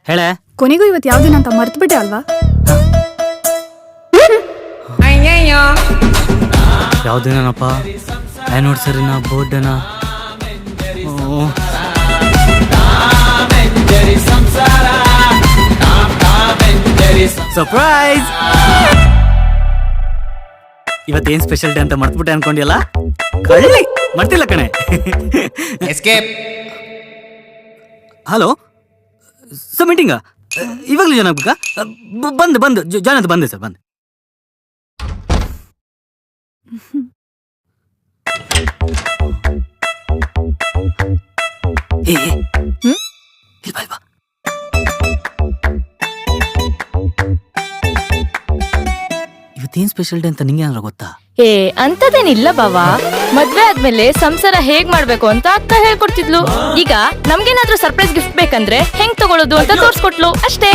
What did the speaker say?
ಹೇಳೆ. ಕೊನೆಗೂ ಇವತ್ತು ಯಾವ ದಿನ ಅಂತ ಮರ್ತ್ಬಿಟ್ಟೆ ಅಲ್ವಾ? ಯಾವ ದಿನನಪ್ಪ? ಆ್ಯನಿವರ್ಸರಿನಾ, ಬೋರ್ಡೇನಾ? ಸರ್ಪ್ರೈಸ್! ಇವತ್ತೇನ್ ಸ್ಪೆಷಲ್ ಡೇ ಅಂತ ಮರ್ತ್ಬಿಟ್ಟೆ ಅನ್ಕೊಂಡಿಯಲ್ಲ? ಕಳ್ಳಿ ಮರ್ತಿಲ್ಲ ಕಣೆ. ಎಸ್ಕೇಪ್. ಹಲೋ ಸರ್, ಮೀಟಿಂಗಾ? ಇವಾಗಲೂ ಜಾಯ್ನ್ ಆಗ್ಬೇಕಾ? ಬಂದು ಜಾಯ್ನ್ ಆಯ್ತು, ಬಂದೆ ಸರ್, ಬಂದೆ. ಇಲ್ವಾ ಇವತ್ತೇನ್ ಸ್ಪೆಷಲ್ ಡೇ ಅಂತ ನಿಂಗೆ ಏನಾರ ಗೊತ್ತಾ? ಅಂತದೇನಿಲ್ಲ ಬಾವಾ. ಮದ್ವೆ ಆದ್ಮೇಲೆ ಸಂಸಾರ ಹೇಗ್ ಮಾಡ್ಬೇಕು ಅಂತ ಅಕ್ಕ ಹೇಳ್ಕೊಡ್ತಿದ್ಲು. ಈಗ ನಮ್ಗೇನಾದ್ರೂ ಸರ್ಪ್ರೈಸ್ ಗಿಫ್ಟ್ ಬೇಕಂದ್ರೆ ಹೆಂಗ್ ತಗೊಳ್ಳೋದು ಅಂತ ತೋರ್ಸ್ಕೊಟ್ಲು ಅಷ್ಟೇ.